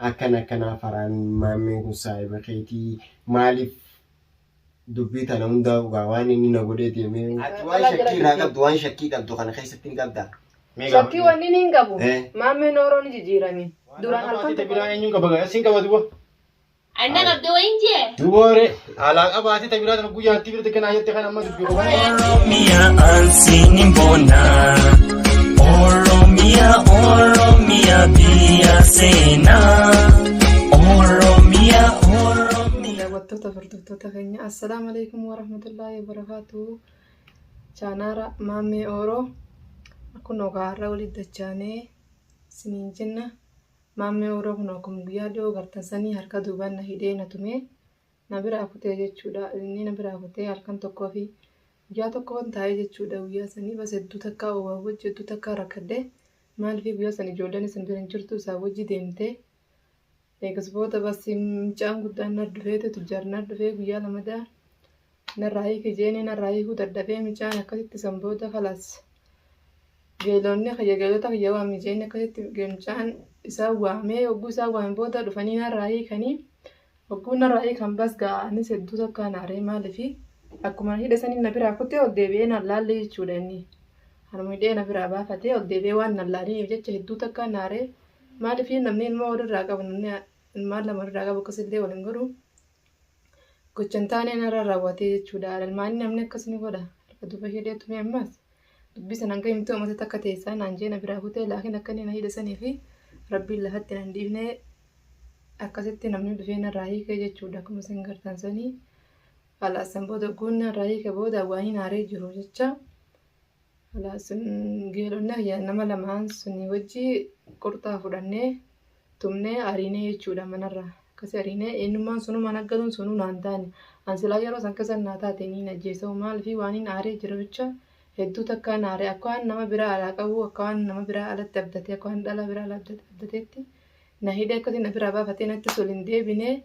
akkana faraan maammeen kun saahiba keetii maaliif dubbii tana hundaa waan inni na godhee deemee waan shakkii irraa qabdu waan shakkii qabdu kana keessatti ni qabda. Shakkii wanni ni qabu. Maammeen Oromoo ni jijjiirame. Duraan halkan tabiraan eenyuun qaba asin qaba duba. Anda qabdu wayinje. Duboore alaa qabaati tabiraan guyyaatti birte kana ayyatte kana amma dubbii qaba. Oromia ansinin bona. Oromia biya sena. Oromia. Daawwattoota furdiftoota keenya assalaamu alaykum warahmatullaahi wabarakaatuh. Chaanaara maammee Oroo akkuma gaarra walitti dachaanee siniin jenna. Maammee Oroo kun akkuma guyyaa dhiyoo gartansanii harka duubaan na hidhee na tumee na biraa kutee jechuudha. Inni na biraa kutee halkan tokkoo fi guyyaa tokkoon taa'ee jechuudha. Guyyaa sanii bas hedduu takkaa oowwaa wajji hedduu takkaa rakkadhee maaliif guyyaa sanii ijoolleen isin bira hin jirtu isaa wajji deemtee eegas booda bas mucaan guddaan na dhufeetu tujjaar na dhufee guyyaa lamadaa narraa hiiki jeeni narraa hiikuu daddafee mucaan akkasitti san booda kalaas geelonni geelota kiyya waamii jeeni akkasitti mucaan isaa waamee hogguu isaa waamee booda dhufanii narraa hiikanii hogguu narraa hiikan bas ga'anis hedduu takkaa naaree maaliifi akkuma hidha sanii na biraa kuttee ol deebi'ee na laallee jechuudha inni. Harma hidhee na biraa baafatee ol deebi'ee waan na laaliif jecha hedduu takkaa naaree maaliif namni ilma walirraa qabu namni ilmaan lama walirraa qabu akkasillee waliin godhu gochan taanee narra raawwatee jechuudha. Ilmaanii namni akkasini godha harka duuba hidhee tumee ammas dubbii sana hanga himtee uummata takka teessaa naan jee na biraa kutee laakiin akka inni na hidha sanii fi rabbiin lafatti nan dhiifnee akkasitti namni dhufee narraa hiikee jechuudha. Akkuma isin gartan sanii alaasan booda guunna narraa hiike booda waanii naaree jiru jecha alaasun geelonna nama lamaan sunii wajji qurxaa fudhannee tumnee ariinee jechuudha manarraa. Akkasii ariinee eenyummaan sunu mana galuun sunu naan taane ansilaa yeroo san keessa naa taate niin ajjeesa'u maaliif waaniin aaree jiru jecha hedduu takkaa naaree akka waan nama biraa alaa qabu akka waan nama biraa alatti abdatee akka waan dhala biraa alatti abdateetti na hidhee akkasii na biraa baafatee natti soliin deebinee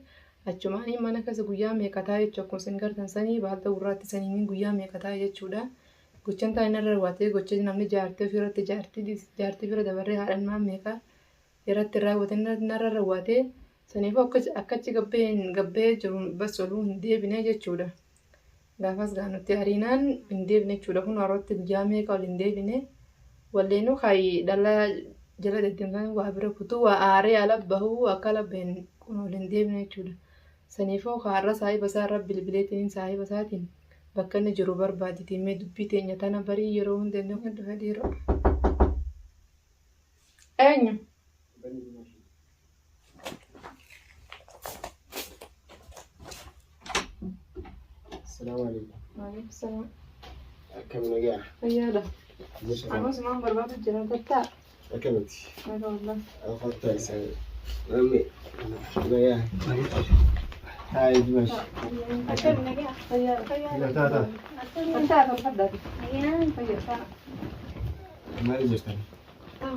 achumaanii mana keessa guyyaa meeqataa jechuudha. Akkuma isin gartan sanii baalta gurraatti sanii guyyaa meeqataa jechuudha. Gochaan taa'ee narra raawwatee gocha namni jaartii ofirratti jaartii bira dabarree haadhan meeqa irratti raawwatee narra raawwatee saniifuu akkachi gabbee jiru bas oluu hin deebine jechuudha. Gaafas gaanutti hariinaan hin deebine jechuudha. Kun warrooti guyyaa meeqa ol hin deebine walleenuu kaayi dhalaa jala deddeemsan waa bira kutuu waa aaree ala bahuu akka labbeen kun ol hin deebine jechuudha. Saniifuu kaarra saahiba isaarra bilbileetiin saahiba isaatiin bakka inni jiru barbaaditi mee dubbii teenya tana barii yeroo hunda inni kan dhufe dhiiroo. Eenyu? Assalamu alaikum. Waalaikum salaam. Akkam nagaa. Fayyaadha. Amas maan barbaadu jira tattaa. Akkamiti. Nagaa wallah. Afattaa isaa. Namni nagaa. Hai Dimash. Akkam nagaa. Fayyaadha. Taata. Taata faddaati. Fayyaadha. Maal jirtan?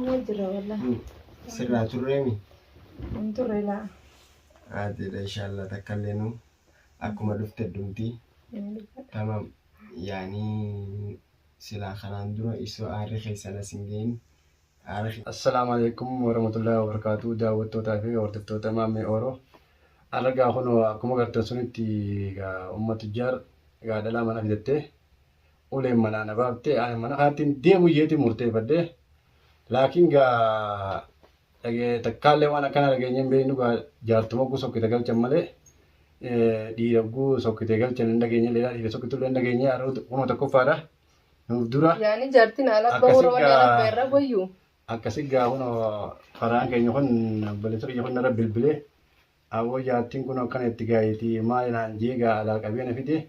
Wal jira wallah. Sirraa turreemi? Turre laa. Aadila inshallah takkalleenu akkuma dhufte dhumti. Tamam yaani silaa kanaan dura isoo aarri keessan asin ga'in. Assalamu alaikum warahmatullahi wabarakatuh. Daawwattootaa fi hordoftoota maammee Oroo. Argaa kun akkuma gartan sunitti uummata jaar dhalaa mana fidattee uleen manaa na baaftee mana kaatiin deemu jeetii murteeffadhee laakiin takkaallee waan akkana dhageenye hin beeknu jaartuma guu sokkite galchan malee dhiira guu sokkite galchan hin dhageenye leedaa dhiira sokkitullee hin dhageenye kuma tokkoffaadha. Nuuf dura yaani jaartiin ala bahuu roobee ala irra boyyuu. Akkasii kun karaan keenya kun balleessa keenya kun narra bilbilee awwa jaartiin kun akkana itti gaayitii maal naan jeegaa alaa qabeena fide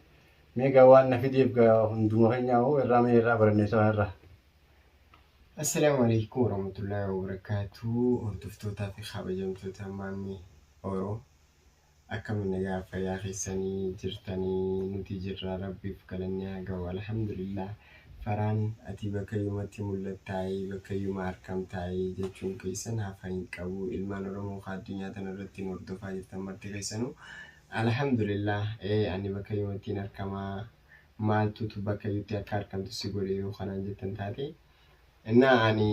meegaa waan na fideef hunduma keenyaa irraa mee irraa baranneessa irraa. Assalamu alaikum warahmatullahi wabarakatuh. Hordoftoota fi kabajamtoota maammee Oroo. Akkam nagaa fayyaa keessanii jirtanii nuti jirra rabbiif galannee haa ga'u alhamdulillah. Faraan ati bakka yuumatti mul'attaa'ee bakka yuuma argamtaa'ee jechuun keessan hafan hin qabu. Ilmaan Oromoo addunyaa tanarratti hordofaa jirtan marti keessanuu alhamdulillah. Ani bakka yuumatti argamaa maaltutu bakka yuutti akka argamtu si godhe yoo kanaan jettan taate. Innaa ani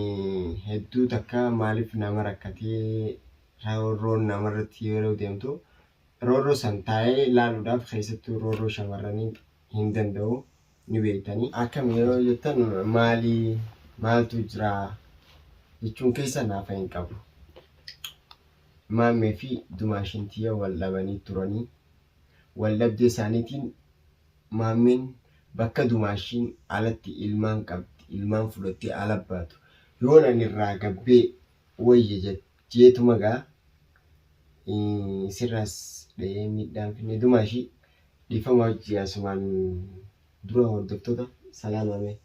hedduu takka maaliif nama rakkatee roorroon namarratti yeroo deemtu roorroo san taa'ee ilaaluudhaaf keessattuu roorroo shamarranii hin danda'u ni beektanii. Akkam yeroo jettan maaltu jira jechuun keessa naafa hin qabu. Maammee fi dumaashintiyya wal dhabanii turanii wal dhabdee isaaniitiin maammeen bakka dumaashiin alatti ilmaan qabdi ilmaan fudhattee ala baatu yoon ani irraa gabbee wayya jeetuma gaa sirraas dhahee miidhaan finne dumaashii dhiifama hojii asumaan dura hordoftoota salaamame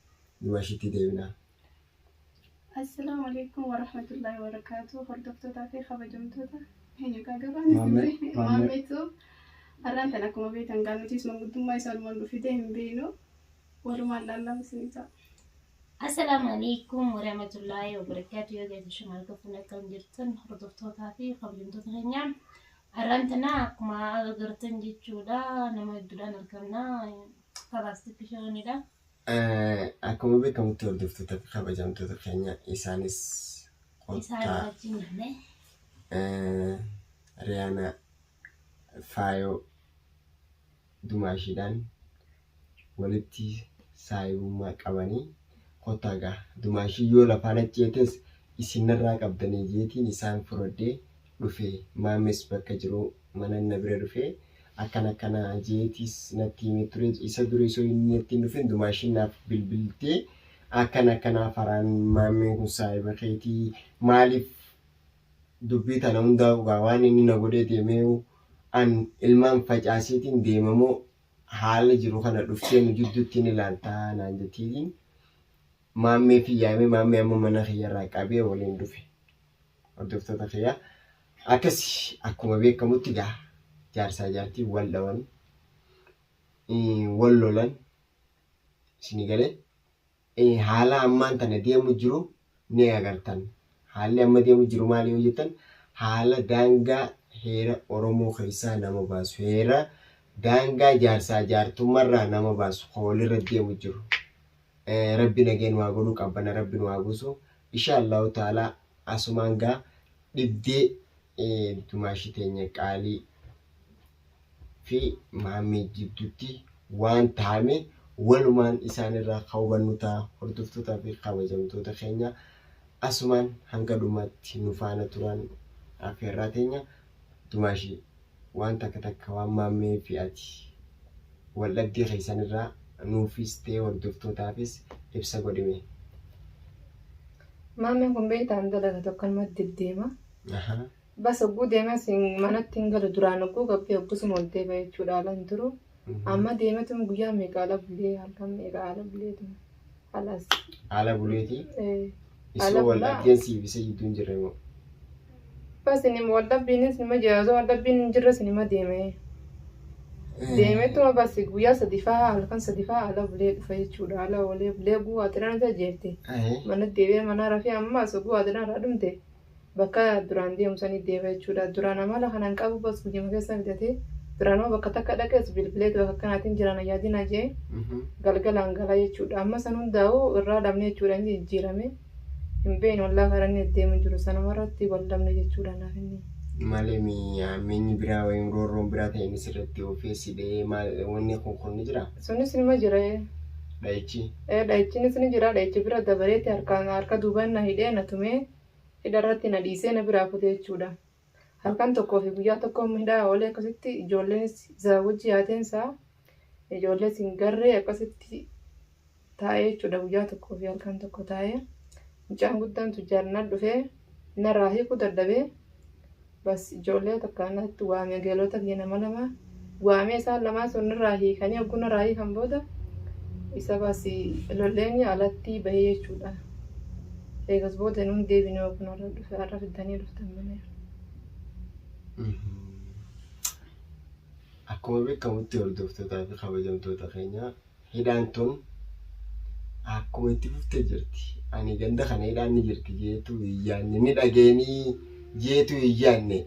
dumaashiitti deebinaa. Assalamu alaikum warahmatullahi wabarakatuh. Hordoftoota fi kabajamtoota eenyu gaagabaan maammeetu har'aan tan akkuma beektan gaannutis manguddummaa isaa dhumaan dhufite hin beeknu walumaan laallaan isin ta'a. Assalamu alaikum warahmatullahi wabarakatuh. Yoo gadi shumal kafun akkam jirtan hordoftoota fi kabajamtoota keenya har'aan tana akkuma agartan jechuudha nama hedduudhaan argamna kabaasti bishaanidha. Akkuma beekamutti hordoftoota fi kabajamtoota keenya isaanis qottaa Riyaana faayoo dumaashiidhaan walitti saayibummaa qabanii qottaa gaa dumaashii yoo lafaan ajjeetes isinirraa qabdanii jeetiin isaan furadhee dhufee maammes bakka jiru mana na bira dhufee akkana jeetis natti himee ture isa dura isoo inni ittiin dhufeen dumaashiin naaf bilbiltee akkana faraan maammeen kun saayiba keetii maaliif dubbii tana hundaa waan inni na godhee deemee an ilmaan facaaseetiin deemamoo haala jiru kana dhuftee nu jidduutti ni ilaaltaa naan jettiin maammee fi yaamee maammee amma mana kiyyarraa qabee waliin dhufe. Hordoftoota kiyyaa akkasi akkuma beekamutti gaa jaarsaa jaartii wal dhawan wal lolan isin galee haala ammaan tana deemu jiru ni agartan. Haalli amma deemu jiru maali yoo jettan haala daangaa heera Oromoo keessaa nama baasu heera daangaa jaarsaa jaartummaarraa nama baasu hoolirra deemu jiru. Rabbi nageen waa godhuu qabbana rabbi nu haa buusu inshaallahu ta'ala asumaan gaa dhibdee dumaashii teenya qaalii fi maammee jidduutti waan taa'ame walumaan isaanirraa hubannu ta'a. Hordoftootaa fi kabajamtoota keenya asumaan hanga dhumaatti nu faana turan affeerraa teenya dumaashii waan takka waan maammee fi ati wal dhabdee keessanirraa nuufis ta'ee hordoftootaafis ibsa godhime. Maammeen kun beektaan dalaga tokkummaatti deddeema. Bas ogguu deemas manatti hin galu duraan ogguu gabbee oggusuma ol deema jechuudha haalaan turu. Amma deematuma guyyaa meeqa ala bulee halkan meeqa ala buleetu halas. Haala buleeti? Isoo wal dhabdeen siifisa jidduun jirre moo? Bas inni wal dhabbiinis nima jira osoo wal dhabbiin hin jirres nima deeme. Deemetuma bas guyyaa sadifaa halkan sadifaa ala bulee dhufa jechuudha ala olee bulee guu atiraan isa jeelte. Mana deebee mana rafee ammas guu atiraan irraa dhumte. Bakka duraan deemsanii deema jechuudha. Duraan amala kanan qabu bas guyyama keessa fidatee duraan bakka takka dhaqees bilbilee bakka kanaatiin jiran yaadina jee galgalaan gala jechuudha. Amma san hundaa'u irraa dhabne jechuudha inni jijjiirame. Hin beekne wallaa karanni deemu jiru sanumarratti wal dhabne jechuudha naaf inni. Malee mi'aameenyi biraa wayim roorroon biraa ta'e innis irratti ofeessi dhahee wanni kun ni jira? Sunis nima jira. Dhahichi? Dhahichinis ni jira. Dhahichi bira dabareetti harka duubaan na hidhee na tumee hidharratti na dhiisee na biraa fute jechuudha. Halkan tokkoo fi guyyaa tokko hidhaa oolee akkasitti ijoolleen isa wajji haateensaa ijoollee sin garree akkasitti taa'ee jechuudha guyyaa tokkoo fi halkan tokko taa'ee mucaan guddaan tujjaarnaa dhufee narraa hiiku dadhabee bas ijoollee takkaanatti waamee geelota kiyya nama waamee isaan lamaa sun irraa hiikanii hogguu narraa hiikan booda isa bas lolleen alatti bahee jechuudha. Eegas booda nuun deebinee ogun har'a fiddanii dhuftan malee. Akkuma beekamutti hordoftootaa fi kabajamtoota keenya hidhaan tun akkuma itti fuftee jirti. Ani ganda kana hidhaan ni jirti jeetu iyyaanne ni dhageenii jeetu iyyaanne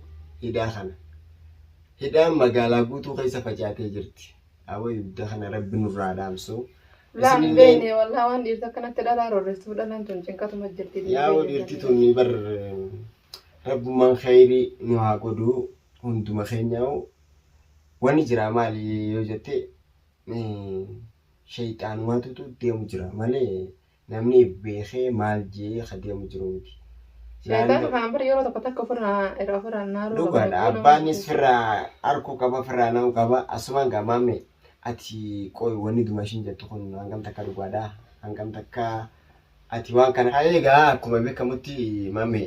hidhaa kana. Hidhaan magaalaa guutuu keessa facaatee jirti. Awwa ibidda kana rabbi nurraa dhaamsu. Laan beene walaa waan dhiirta kanatti dhalaa roorreestuu dhalaan tun cinqatuma jirti. Yaa dhiirti tun ni bar rabbumaan khayrii nu haa godhu hunduma keenyaa'u wanni jira maali yoo jette shayxaanumatu deemu jira malee namni beekee maal jee deemu jiru miti. Shaytaan kan bar yeroo tokko takka ofirraa naaru. Dhugaadha abbaanis firraa harkuu qaba firraa na'u qaba asumaan gaamaame ati qoy wanni dumashin jettu kun hangam takka dhugaadha hangam takka ati waan kana eegaa akkuma beekamutti maame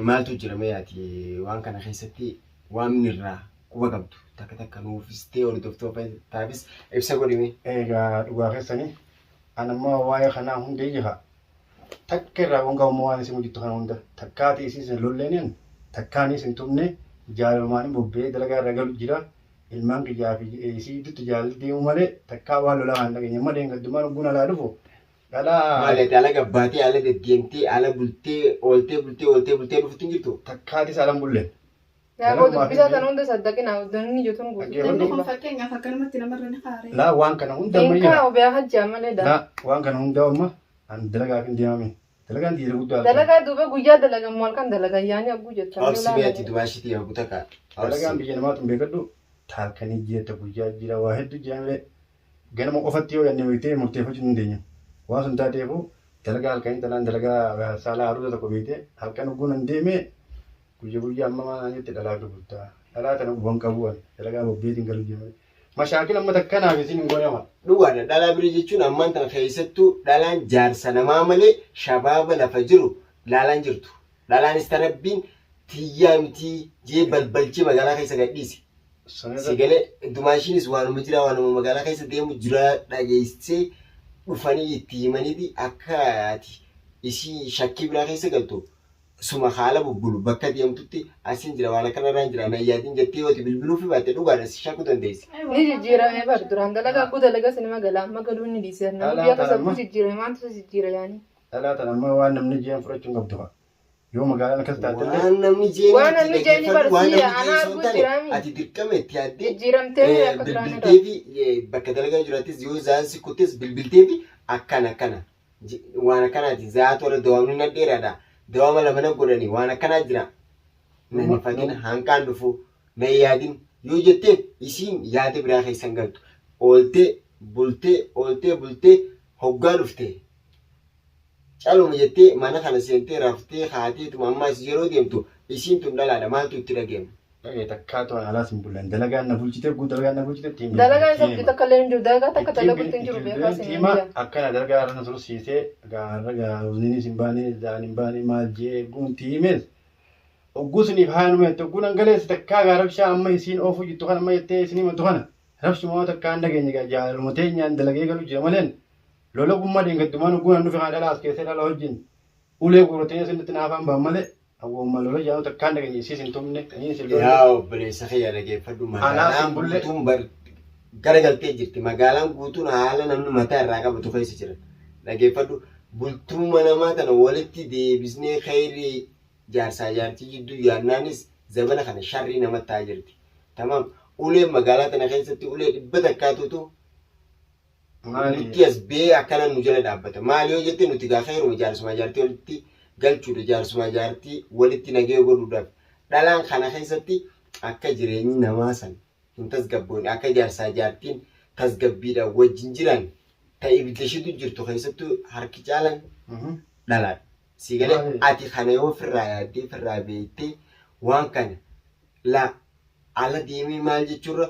maaltu jira mee ati waan kana keessatti waan mirraa quba qabdu takka takka nuufistee hordoftoofis ibsa godhime. Egaa dhugaa keessanii anammoo waa'ee kanaa hundee jiha takka irraa wanga ummoo waan isin hojjettu kana hunda takkaati isin lolleeniin takkaan isin tumne jaalalmaan bobbee dalagaa irra galu jira ilmaan kiyyaa fi isii dutti jaalal deemu malee takkaa waan lolaa kan dhageenya malee gaddumaan ogguun alaa dhufu galaa malee ala gabbaatee ala deddeemtee ala bultee ooltee dhuftu hin jirtu takkaati saalan bulleen. Yaa booddu bisaa tan hunda saddaqina danni jechuun Inni kun fakkeenyaaf akkanumatti namarra ni qaare. Laa waan kana hunda ammayyaa. Dinkaa obyaa hajjaa malee daa. Laa waan kana hunda amma an dalagaa hin deemame. Dalagaan dhiira guddaa. Dalagaa duuba guyyaa dalagaa maal kan dalagaa yaani agguu jettan. Obsi ati dubaashiti yaa butaka. Dalagaan biyya namaatu hin beekadhu taakanii jeetta guyyaa jira waa hedduu jedhamee ganama qofatti yoo yanne beektee murteeffachuu hin dandeenye. Waan sun taateefu dalagaa halkanii talaan dalagaa saalaa haruuta tokko beektee halkan ogguun hin deemee guyyaa amma maal jettee dhalaa gurgurtaa. Dhalaa tana guban qabuun dalagaa bobbeetiin galu deemee. Mashaakil amma takkanaaf isin hin godhama. Dhugaadha dhalaa birii jechuun ammaan tana keessattuu dhalaan jaarsa namaa malee shabaaba lafa jiru laalaan jirtu. Dhalaanis tarabbiin tiyyaa miti jee balbalchee magaalaa keessa gadhiise. Sigalee dumaashiinis waanuma jira waanuma magaalaa keessa deemu jira dhageessee dhufanii itti himaniiti akka ati ishii shakkii biraa keessa galtu. Suma haala bubbulu bakka deemtutti asiin jira waan akkanarraa hin jira nayyaatiin jettee yoo bilbiluu fi baatte dhugaadha si shakkuu dandeessi. Ni jijjiirame bar duraan dalagaa akkuu dalagaa sinima galaa amma galuun ni dhiisee nama biyya keessa akkuu jijjiirame maanta jijjiira yaani. Dhalaa tan amma waan namni jeen fudhachuun qabdu fa'a. Yoo magaalaan akkas taate waan namni jeen barsiisa anaa akkuu jiraami. Ati dirqama itti yaaddee jijjiiramtee akka duraan irraa. bilbiltee fi bakka dalagaa jiraattis yoo zaansi kuttis bilbiltee fi akkana waan akkanaati zaatu warra dawaamni na dheeraadha. Dawama lama na godhani waan akkanaa jira. Nani fakkina hanqaan dhufu na yaadin yoo jettee isiin yaada biraa keessan galtu. Ooltee bultee hoggaa dhuftee. Caaluma jettee mana kana seentee raftee haatee tuma ammaas yeroo deemtu isiin tun dhalaadha maaltu itti dhageema. Takkaa to'an alaas hin bullan dalagaan na bulchitee dalagaan na bulchitee tiimii. Dalagaan sabbi takka illee hin jiru dalagaa takka dalaguutti hin jiru beekaa sin hin jiru. Akkana dalagaa irra na tursiisee gaarra uzninis hin baane zaan hin baane maal jee guun tiimees. Oggusniif haanuma jettee ogguun hangaleessa takkaa gaarabshaa amma isiin oofuu jirtu kana amma jettee isinii mantu kana. Rabshumaa takkaa hin dhageenye jaaluma teenyaan dalagee galu jira maleen. Lola gummaa deengaddumaan ogguun handuufi haa dhalaa as keessee dhala wajjin. Ulee guurratee sinitti naafaan ba'an malee. Awwaaluma lola jaanu takkaan dhageenye isiis hin tumne. Yaa obboleessa kiyya dhageeffadhu magaalaan guutuun garagaltee jirti. Magaalaan guutuun haala namni mataa irraa qabatu keessa jira. Dhageeffadhu bultuuma namaa tana walitti deebisnee khayrii jaarsaa jaartii jidduu yaannaanis zabana kana sharrii namatti ta'aa jirti. Tamam uleen magaalaa tana keessatti ulee dhibba takkaatutu nuti as bee akkana nu jala dhaabbata. Maal yoo jette nuti gaa khayruma jaarsuma jaartii walitti galchuudha jaarsuma jaartii walitti nagee godhuudhaaf. Dhalaan kana keessatti akka jireenyi namaa san hin tasgabboon akka jaarsaa jaartiin tasgabbiidhaan wajjin jiran ta'e ibidashitu jirtu keessattuu harki caalan dhalaadha. Sigalee ati kana yoo firraa yaaddee firraa beektee waan kana la ala deemee maal jechuurra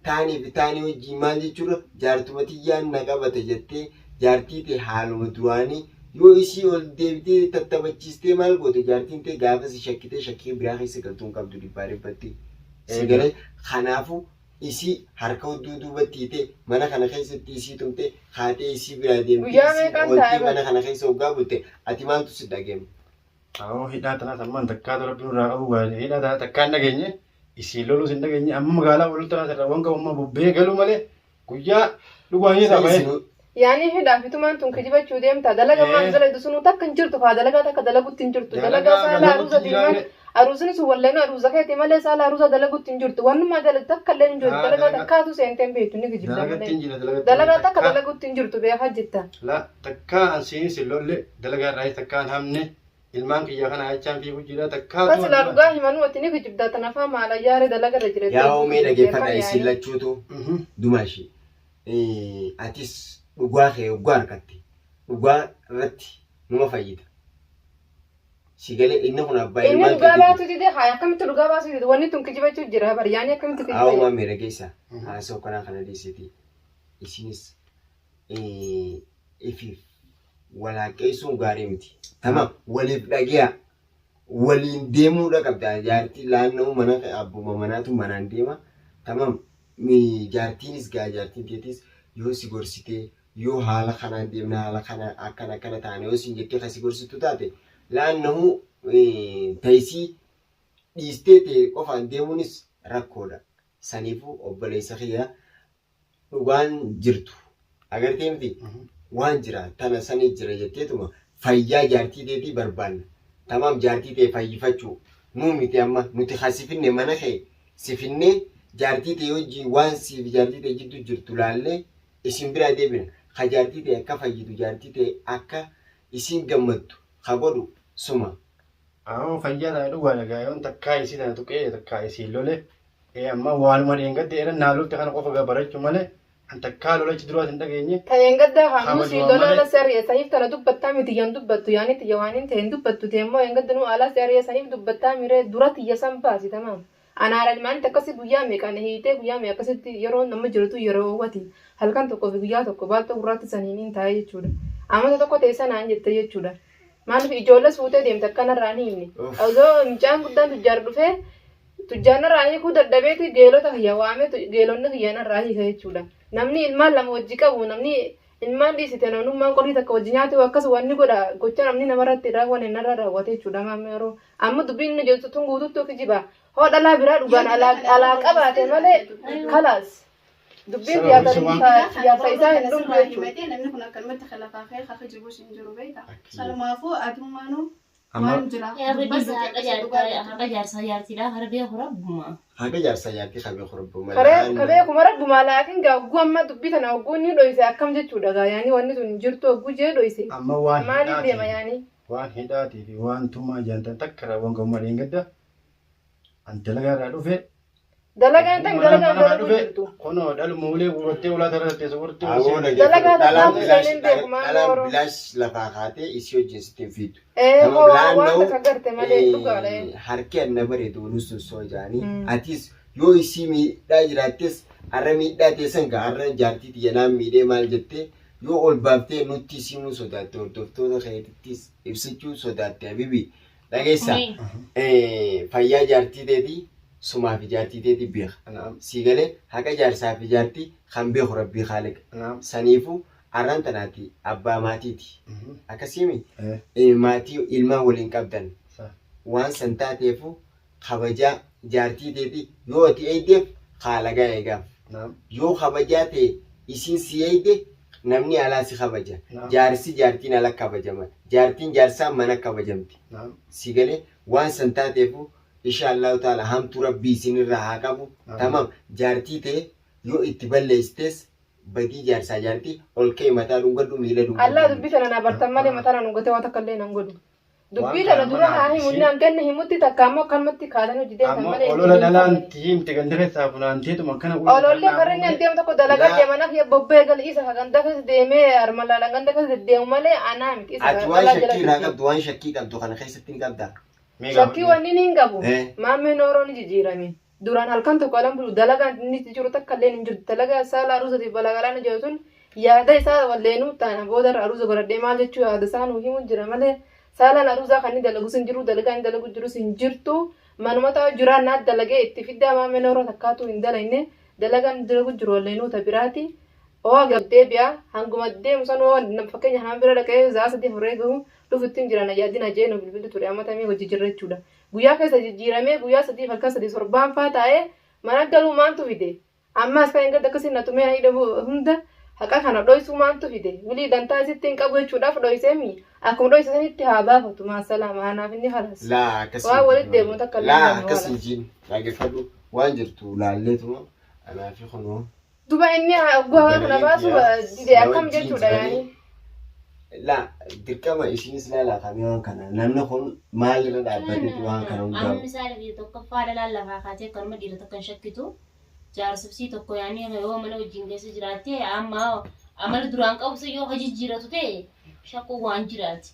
taanii wajjin maal jechuurra jaartuma tiyyaan na qabata jettee jaartii ta'e haaluma duraanii yoo isii ol deebitee tattabachiistee maal goote jaartiin ta'e gaafa si shakkitee shakkii biraa keessa galtuun qabdu dhibbaa dhibbatti. Sigalee kanaafuu isii harka hudduu duubatti ta'e mana kana keessatti isii tumte haatee isii biraa deemtee mana kana keessa hoggaa bulte ati maaltu si dhageema. Awoo hidhaa tanaa sammaan takkaatu rabbiin irraa qabu gaazee hidhaa tanaa takkaan dhageenye isii loluu sin dhageenye amma magaalaa wal tanaa sarara waan qabu bubbee galuu malee guyyaa dhugaanii isaa bahee. Yaani hidhaa fitumaan tun kijibachuu deemta dalaga maan dalagu sunu takka hin jirtu faa dalagaa takka dalaguutti hin jirtu dalagaa saala aruusa diimaan aruusni sun walleen aruusa keetii malee saala aruusa dalaguutti hin jirtu wannumaa dalagu takka illee hin jirtu dalagaa takkaatu seenteen beektu ni kijibda malee dalagaa takka dalaguutti hin jirtu beekaa jetta. La takkaa ansiin sin lolle dalagaa irraa takkaan hamne ilmaan kiyya kana achaan fi gujjira Bas takkaatu. la dhugaa himanu watini kijibda tanafa mala yaare dalaga da jire. yaa oomee dhageeffadha isin lachuutu dumaashi atis dhugaa kee dhugaa harkatti dhugaa irratti numa fayyida si galee inni kun abbaa Inni ilmaan dhugaa baatu dide haa akkamitti dhugaa baatu dide wanni tun kijibachu jira bar yaani akkamitti haa kijibachu. uumaa miira keessa haasa'u kanaa kana dhiisiti isinis ifiif walaaqeessuun gaarii miti tamam waliif dhagiyaa waliin deemuudha qabda jaartii laanna'uu mana abbuma manaatu manaan deema tamam jaartiinis gaa jaartiin teetis yoo si gorsitee yoo haala kanaan deemna haala kana akkana taane yoo sin jettee kasi gorsitu taate laanna'uu taayisii dhiistee ta'e qofaan deemuunis rakkoodha saniifuu obboleessa kiyya dhugaan jirtu agartee miti waan jira tana sanii jira jetteetuma fayyaa jaartii teetii barbaanna tamam jaartii ta'e fayyifachuu nuu miti amma nuti hasifinne mana kee sifinnee jaartii ta'e wajjin waan siif jaartii ta'e jidduu jirtu laallee isin bira deebina ka jaartii ta'e akka fayyidu jaartii ta'e akka isin gammaddu ka godhu suma. Fayyaa ta'e dhugaa dhagaa yoon takkaa isii tana tuqee takkaa isii lole amma waanuma dheengadde era naalufte kana qofa gabarachuu malee an takkaa lolachi duraas hin dhageenye. Ta'een gadda hamusi lola sariya saniif tana dubbattaa miti yan dubbattu yaani tiyya waanin ta'een dubbattu teemmoo yan gadda nu ala sariya saniif dubbattaa mire dura tiyya san baasi tamam. Anaara ilmaan akkasi guyyaa meeqaan hiitee guyyaa mee akkasitti yeroo nama jirtu yeroo wati halkan tokko fi guyyaa tokko baalta gurraatti saniin taa'ee jechuudha. Amata tokko ta'e sanaan jette jechuudha. Maaliif ijoolles fuutee deemte akkanarraa ni himne. Osoo mucaan guddaan tujjaar dhufee tujjaanarraa hiikuu dadhabeeti geelota kiyya waamee geelonni kiyyanarraa hiika jechuudha. Namni ilmaan lama wajji qabu namni ilmaan dhiisite namnummaan qorii takka wajji nyaate akkas wanni godha gocha namni namarratti raawwane narra raawwate jechuudha maamee yeroo amma dubbiin inni jettu tun guututti kijiba hoo dhalaa biraa dhugaan alaa qabaate malee kalaas dubbiin siyaasa isaa hin dhumtu jechuudha. Namni kun akkanumatti khilafaa kee haa kijibuus hin jiru beektaa. Salumaafuu adummaanuu waan jira. Haqa jaarsaa jaartiidha harbee horabbuma. Haqa jaarsaa jaartii qabee horabbuma. Kabee kuma rabbuma laakiin gaa ogguu amma dubbii tana ogguu ni dhoyse akkam jechuudha gaa yaani wanni sun jirtu ogguu jee dhoyse. Amma waan maaliif deema yaani? Waan hidhaatii fi waan tumaa jaantan takka raawwan gammaa dheengadda an dalagaa irraa dhufe. Dalagaan tan dalagaan jirtu. Kunoo dhaluma ulee gurrattee ulaa tarra teessa gurrattee dhalaan bilaash lafaa kaatee isii wajjin sittiin fiitu. Waan takka garte malee dhugaadha. Harki anna bareedu nuus osoo jaanii atis yoo isii miidhaa jiraattes har'a miidhaa teessan gaa har'a jaartii xiyyanaan miidhee maal jettee yoo ol baaftee nutti simuu sodaatte hordoftoota keetittis ibsachuu sodaatte habibi dhageessa fayyaa jaartii teetii sumaa fi jaartii teetii beeka si galee haqa jaarsaa fi jaartii kan beeku rabbii haaliqa saniifuu arraan tanaati abbaa maatiiti akkasimi maatii ilmaan waliin qabdan waan san taateefu kabajaa jaartii teetii yoo ati eeydeef haalagaa eegaaf yoo kabajaa ta'e isiin si eeyde namni alaa si kabaja jaarsi jaartiin ala kabajama jaartiin jaarsaan mana kabajamti si galee waan san taateefu inshallah taala hamtu rabbii isinirraa haa qabu tamam jaartii ta'e yoo itti balleessites badii jaarsaa jaartii ol ka'e mataa dhungadhu miila dhungadhu. Allah dubbii sana na bartan malee mataa na dhungatee waan takka illee nan godhu. Dubbii sana dura haa himunni hanganne himutti takka ammoo akkanumatti kaalan hojii deemtan malee. Olola dhalaan tiimte ganda keessaa funaanteetuma akkana ulee. Olollee karreen an deemu tokko dalagaa deemana kiyya bobbee gal isa ganda keessa deemee armalaalaan ganda keessa deemu malee anaa miti isa. Ati waan shakkii irraa qabdu waan shakkii qabdu kana keessatti hin qabdaa. Shakkii wanni hin qabu. Maammeen Oromoo ni jijjiirame. Duraan halkan tokko alam bulu dalagaan inni jiru takka illee hin jirtu. Dalagaa saala aruusati balagalaan jiru sun yaada isaa walleenuu taana booda aruusa godhadhee maal jechuu yaada isaa nuu himu jira malee saalaan aruusaa kan inni dalagu sin jiru dalagaa inni dalagu jiru sin jirtu manuma ta'u jiraan naat dalagee itti fiddaa maammeen Oromoo takkaatu hin dalagne dalagaan dalagu jiru walleenuu ta biraati. Oo gabdee biyaa hanguma deemu san oo fakkeenya hanaan bira dhaqee zaasa deemuree gahu dhufuttiin jiran yaadina jeenu bilbilli ture ammatamee hojii jirra jechuudha. Guyyaa keessa jijjiiramee guyyaa sadii halkan sadii sorbaan faa taa'ee mana galuu maantu fide ammas kan gadda akkasiin na tumee hidhamu hunda haqa kana dhoysuu maantu fide wilii dantaa isitti hin qabu jechuudhaaf dhoysee mi akkuma dhoysa sanitti haa baafatu maasalaama anaaf inni halas waan walitti deemu takka laa akkasii jiin dhaggeeffadhu waan jirtu laalleetuma anaafi kunoo duba inni bu'aa kana baasu dide akkam jechuudha yaani لا dirqama isinis laalafamee waan kana namni kun maalirra dhaabbateetu waan kana hundaa'u. Amma misaala biyya tokko faala laallafaa kaatee akkanuma dhiira tokko hin shakkitu. Jaarsibsii tokko yaani yoo mana wajjin keessa jiraatte amma amala duraan qabsu yoo hojii jiraatu ta'e shakkuu waan jiraati.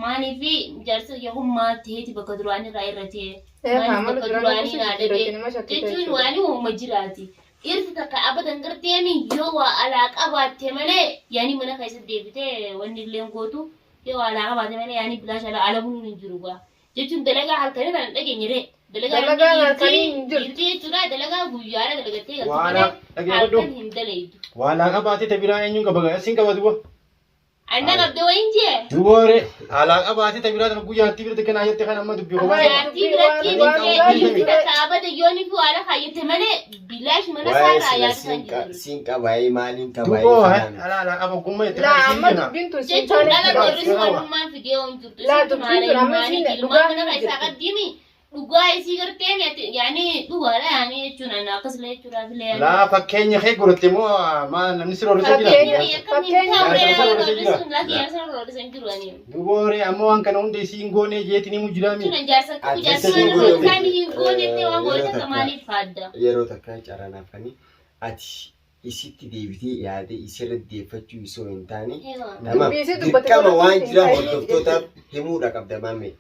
Maaliifi jaarsa yoo maateeti bakka duraan irraa irratee maaliif bakka duraanii naadabee jechuun waan uuma jiraati. Irti takka abadan garteemi yoo waa alaaqa baatte malee yaani mana keessa deebitee wanni illee gootu yoo alaaqa baatte malee yaani bilaasha alamuun hin jiru gaa jechuun dalagaa halkanii kan dhageenyere dalagaa halkanii hin jiru jechuudha dalagaa guyyaadha dalagattee halkan hin dalaytu. Waa alaaqa baatte tabiraa eenyuun qaba isin qabatu Anda qabde wayin jee. Duboore alaaqa baatte tabiraa tan guyyaatti birte kana ayyatte kan amma dubbii qaba. Guyyaatti biratti takka abada yooni fi waala kaayyate malee bilaash mana saarraa yaadatan jiru. Siin qabaayee maaliin qabaayee. Duboo alaaqa boggummaa itti La amma dubbiin tun siin jechuun dhala dhoorris walummaan fidee waan jirtu. La dubbiin tun amma siin ilmaan mana keessaa qaddimi dhugaa isii gartee yaani dhugaadha yaani jechuun ana akkasuma jechuudhaaf illee. La fakkeenya kee godhatte moo maal namni siroo isa jira. Duboore amma waan kana hundi isiin goonee jeetii ni mujjiraami. Yeroo takka caranaafanii ati isitti deebitee yaade isirra deeffachuu isoo hin taane nama dirqama waan jira hordoftootaaf himuudha qabda maame.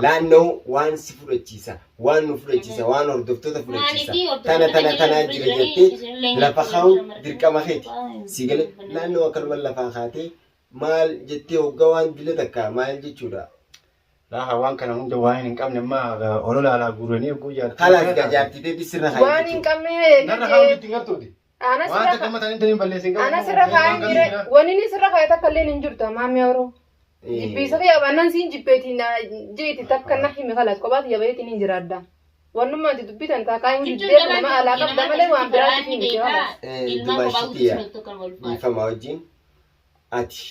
Laannoo waan si fudhachiisa waan nu fudhachiisa waan hordoftoota fudhachiisa tana jira jettee lafa kaa'u dirqama keeti si galee laannoo akkanuma lafaa kaatee maal jettee hoggaa waan dila takka maal jechuudha. Laa waan kana hunda waan hin qabne amma olola alaa guuranii guyyaa. Kalaas gajaartitee sirra haayee. waan hin qabne Narra haa'u itti gartuuti. Waan takka amma taniin taniin balleessin qabu. ana sirra kaa'an jire wanni ni sirra kaa'e takka illee hin jirtu maamii yeroo. Jibbisa kee abannan siin jibbeetiin jeeti takka na himi kalas kophaati yabayeetiin hin jiraadda. Wannummaa ati dubbitan taakaa hin jibbee nama alaa qabda malee waan biraatti hin jiraadda. Dubartiitiya dhiifama wajjin ati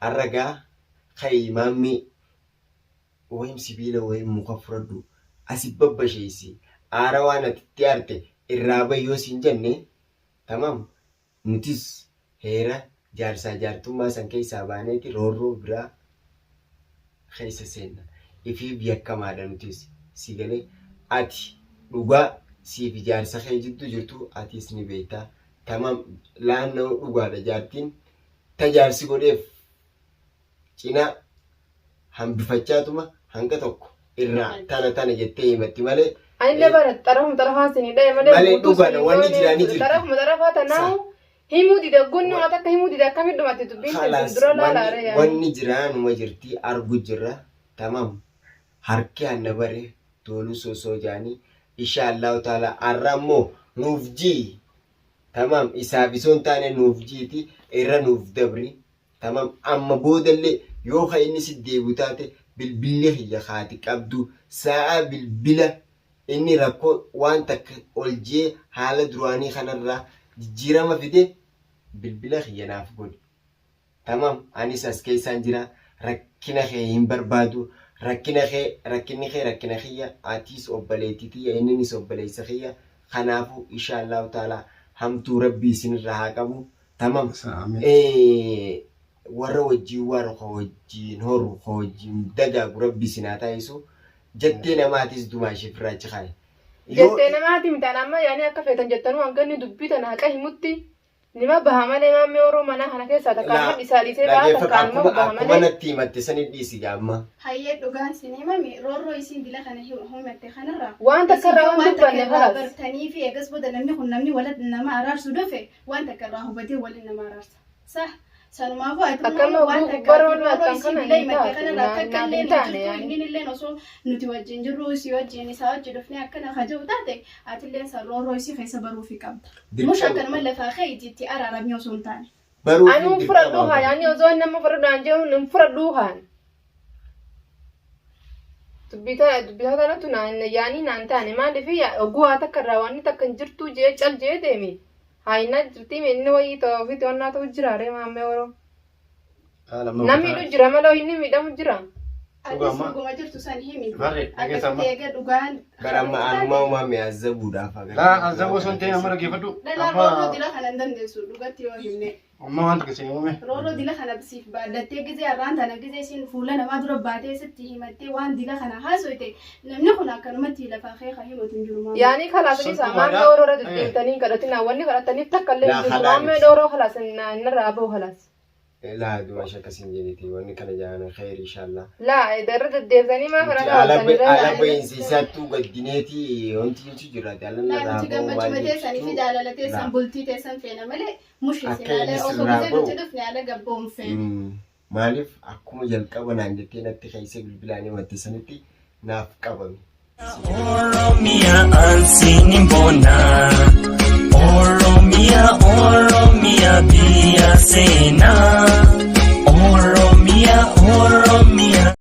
arragaa ka'ii maammii wayim sibiila wayim muka fudhadhu asi babbasheessi aara waan ati itti aarte irraa bayyoo siin jenne tamam nutis heera jaarsaa jaartummaa san keessaa baaneeti roorroo biraa keessa seenna ifiif yakkamaadha nutis si galee ati dhugaa siif jaarsa kee jiddu jirtu atis ni beektaa tamam laannoo dhugaadha jaartiin tajaarsi godheef cinaa hambifachaatuma hanga tokko irraa tana jettee himatti malee. Anillee bara xarafaa sinii dhaye malee dhugaadha wanni jiraanii jirti. Xarafaa tanaa himuu dida gunni waan akka himuu dida akkamitti dhumatti dubbiin dura laalaare yaa. Wanni jiraanuma jirti argu jirra tamam harki hanna bare tolu sosoo jaanii inshaallahu taala arrammoo nuuf jii tamam isaaf isoon taane nuuf jiiti irra nuuf dabri tamam amma boodallee yoo ka inni si deebi'u taate bilbillee hiyya haati qabdu sa'a bilbila inni rakkoo waan takka ol jee haala duraanii kanarraa jijjiirama fide bilbila hiyya naaf godhi tamam anis as keessaan jira rakkina kee hin barbaadu rakkinni kee rakkina kiyya atiis obboleettiitiyya inninis obboleessa kiyya kanaafu inshaallahu taala hamtuu rabbii isinirraa haa qabu tamam warra wajjin warra wajjin horu wajjin dagaagu rabbii sinaa taayisu jettee namaatis dumaa ishee firraachi kaaye. Jettee namaati mitaan amma yaani akka feetan jettanuu hanganni dubbii tana haqa himutti nima baha malee maamii yeroo mana kana keessaa takkaan isaa dhiisee baha takkaan immoo baha malee. Akkuma natti himatte sanii dhiisi gaamma. Hayyee dhugaan sinimami roorroo isiin dila kana himatte kanarraa. Waan takka irraa waan dubbanne falas. Bartanii fi eegas booda namni kun namni walitti nama araarsu dhufe waan takka irraa hubatee waliin nama araarsa. Sah sanumaafuu akkama waan takka baroon akkan kana illee himatte kanarraa akka illee nuti inni illee osoo nuti wajjin jirru isii wajjin isaa wajjin dhufnee akkana haja'u taate ati illee san roorroo isii keessa baruufi qabda. Mush akkanuma lafaa kee itti araaramee osoo hin taane. Anu fudhadhuu haan yaani osoo nama fudhadhaan jechuun hin fudhadhuu haan. Dubbisa kanatu yaani naan taane maaliif oguu haa takka irraa waan takka hin jirtu jee cal jee deemi. Haina jirti inni wayii ta'uu fi to'annaa ta'u jiraare maammee yeroo. Namni jira malee inni miidhamu jira. Adees dhuguma jirtu san himi. Barre dhageessama. Akka eega dhugaan. Garama anuma uumame azzabuudhaaf agarra. Laa azaboo sun ta'e amma dhaggeeffadhu. Dhalaa roorroo dila kana hin dandeessu dhugatti yoo himne. Amma waan tokko isin uume. Roorroo dila kana siif baaddattee gizee har'aan tana gizee isiin fuula namaa dura baatee sitti himattee waan dila kana haasoyte namni kun akkanumatti lafaa keeka himatu hin jiru maama. Yaani kalaas isa maamee ooroo irra deddeebitanii kadhatina wanni kadhataniif takka illee hin jiru maamee ooroo kalaas narraa bahu kalaas. لا دو عشان كسين جنيتي واني كان جانا خير إن شاء الله. لا درد الديزاني ما فرنا. على بين سيساتو قد جنيتي وانتي يمشي جراتي على لا أنت كم مجموعة سنة في دالة تيسان بولتي تيسان فينا ملء مش سنة أو كم تدفني على جبهم فين. مالف أكو مجال كمان عندي نتخيسي بالبلاني وتسنتي ناف كمان. Oromia ansinin bona Oromia biya sena Oromia